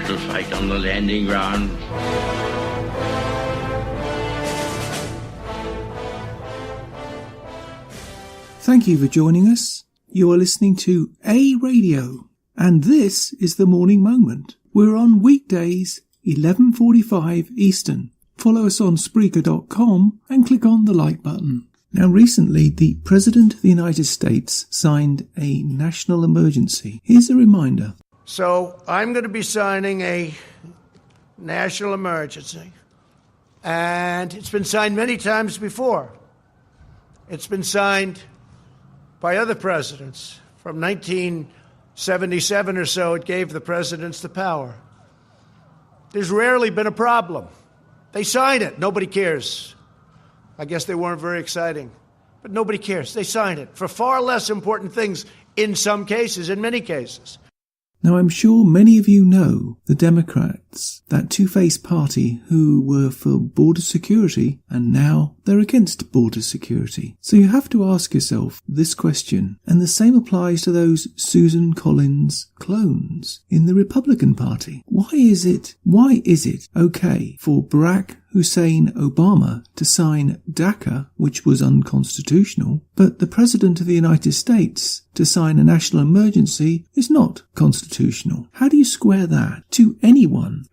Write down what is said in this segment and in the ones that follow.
to fight on the landing ground. Thank you for joining us. You are listening to A Radio, and this is the Morning Moment. We're on weekdays, 11:45 Eastern. Follow us on Spreaker.com and click on the like button. Now, recently, the President of the United States signed a national emergency. Here's a reminder. So I'm going to be signing a national emergency. And it's been signed many times before. It's been signed by other presidents. From 1977 or so, it gave the presidents the power. There's rarely been a problem. They sign it. Nobody cares. I guess they weren't very exciting. But nobody cares. They sign it for far less important things in some cases, in many cases. Now, I'm sure many of you know the Democrats, that two-faced party who were for border security and now they're against border security. So you have to ask yourself this question, and the same applies to those Susan Collins clones in the Republican Party. Why is it okay for Barack Hussein Obama to sign DACA, which was unconstitutional, but the President of the United States to sign a national emergency is not constitutional? How do you square that? To anyone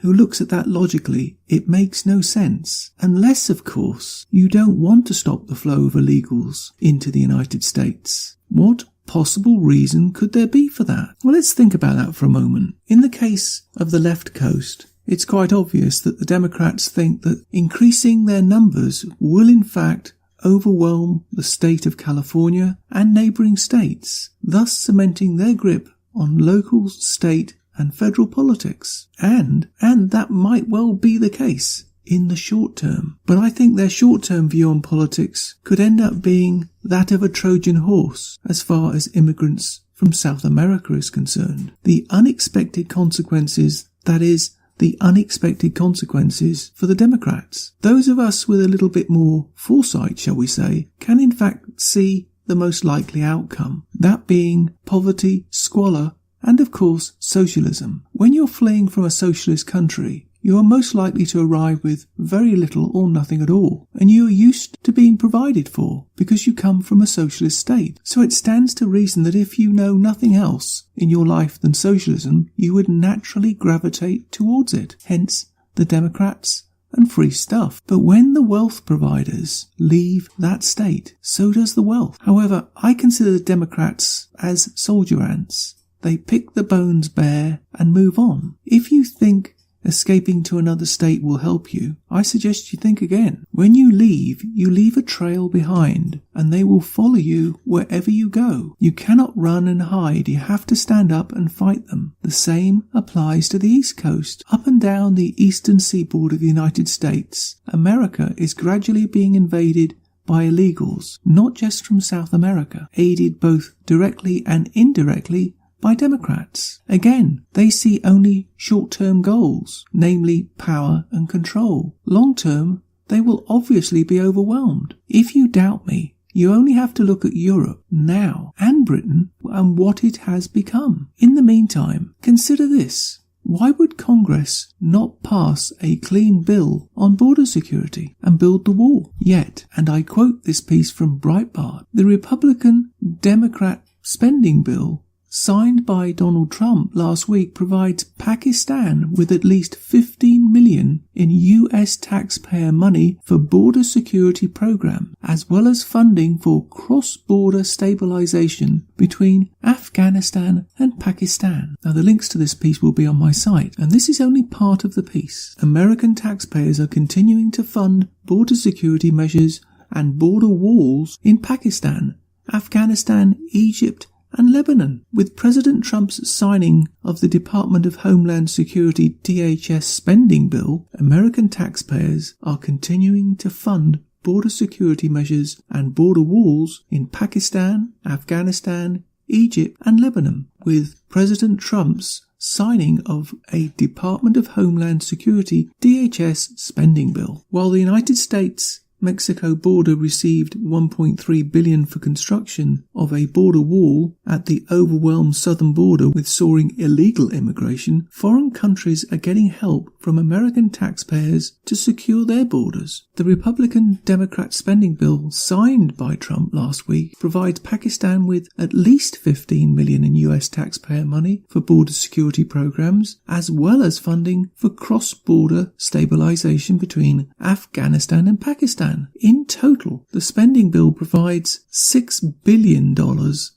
who looks at that logically, it makes no sense. Unless, of course, you don't want to stop the flow of illegals into the United States. What possible reason could there be for that? Well, let's think about that for a moment. In the case of the left coast, it's quite obvious that the Democrats think that increasing their numbers will in fact overwhelm the state of California and neighbouring states, thus cementing their grip on local, state and federal politics. And that might well be the case in the short term. But I think their short-term view on politics could end up being that of a Trojan horse as far as immigrants from South America is concerned. The unexpected consequences, that is, the unexpected consequences for the Democrats. Those of us with a little bit more foresight, shall we say, can in fact see the most likely outcome, that being poverty, squalor, and of course socialism. When you're fleeing from a socialist country, you are most likely to arrive with very little or nothing at all, and you are used to being provided for because you come from a socialist state. So it stands to reason that if you know nothing else in your life than socialism, you would naturally gravitate towards it. Hence the Democrats and free stuff. But when the wealth providers leave that state, so does the wealth. However, I consider the Democrats as soldier ants. They pick the bones bare and move on. If you think escaping to another state will help you, I suggest you think again. When you leave a trail behind, and they will follow you wherever you go. You cannot run and hide, you have to stand up and fight them. The same applies to the East Coast. Up and down the eastern seaboard of the United States, America is gradually being invaded by illegals, not just from South America, aided both directly and indirectly by Democrats. Again, they see only short-term goals, namely power and control. Long-term, they will obviously be overwhelmed. If you doubt me, you only have to look at Europe now and Britain and what it has become. In the meantime, consider this. Why would Congress not pass a clean bill on border security and build the wall? Yet, and I quote this piece from Breitbart, the Republican-Democrat spending bill signed by Donald Trump last week provides Pakistan with at least $15 million in US taxpayer money for border security program, as well as funding for cross-border stabilization between Afghanistan and Pakistan. Now, the links to this piece will be on my site, and this is only part of the piece. American taxpayers are continuing to fund border security measures and border walls in Pakistan, Afghanistan, Egypt, and Lebanon. With President Trump's signing of the Department of Homeland Security DHS spending bill, American taxpayers are continuing to fund border security measures and border walls in Pakistan, Afghanistan, Egypt, and Lebanon. With President Trump's signing of a Department of Homeland Security DHS spending bill, while the United States Mexico border received $1.3 billion for construction of a border wall at the overwhelmed southern border with soaring illegal immigration, foreign countries are getting help from American taxpayers to secure their borders. The Republican-Democrat spending bill signed by Trump last week provides Pakistan with at least $15 million in US taxpayer money for border security programs, as well as funding for cross-border stabilization between Afghanistan and Pakistan. In total, the spending bill provides $6 billion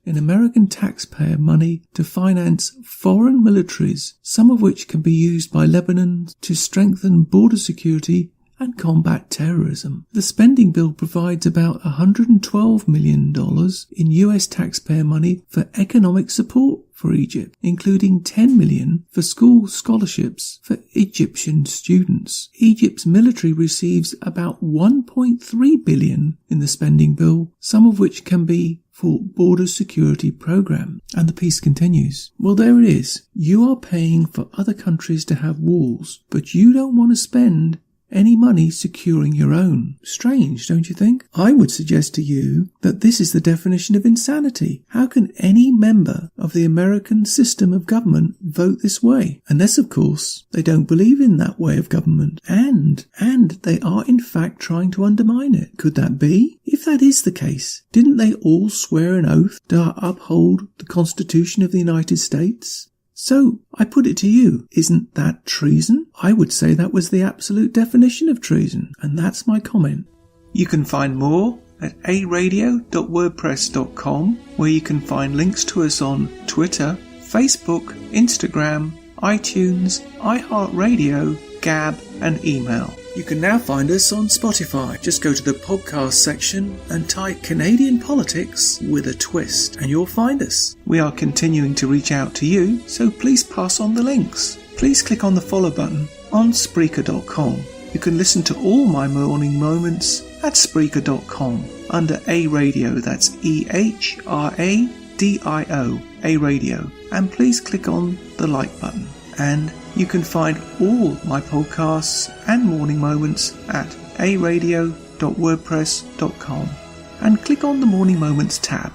in American taxpayer money to finance foreign militaries, some of which can be used by Lebanon to strengthen border security and combat terrorism. The spending bill provides about $112 million in US taxpayer money for economic support for Egypt, including $10 million for school scholarships for Egyptian students. Egypt's military receives about $1.3 billion in the spending bill, some of which can be for border security program. And the piece continues. Well, there it is. You are paying for other countries to have walls, but you don't want to spend any money securing your own. Strange, don't you think? I would suggest to you that this is the definition of insanity. How can any member of the American system of government vote this way? Unless, of course, they don't believe in that way of government. And they are in fact trying to undermine it. Could that be? If that is the case, didn't they all swear an oath to uphold the Constitution of the United States? So, I put it to you, isn't that treason? I would say that was the absolute definition of treason, and that's my comment. You can find more at aradio.wordpress.com, where you can find links to us on Twitter, Facebook, Instagram, iTunes, iHeartRadio, Gab, and email. You can now find us on Spotify. Just go to the podcast section and type Canadian Politics with a Twist and you'll find us. We are continuing to reach out to you, so please pass on the links. Please click on the follow button on Spreaker.com. You can listen to all my morning moments at Spreaker.com under A Radio, that's EHRADIO, A Radio. And please click on the like button. And you can find all my podcasts and morning moments at aradio.wordpress.com and click on the Morning Moments tab.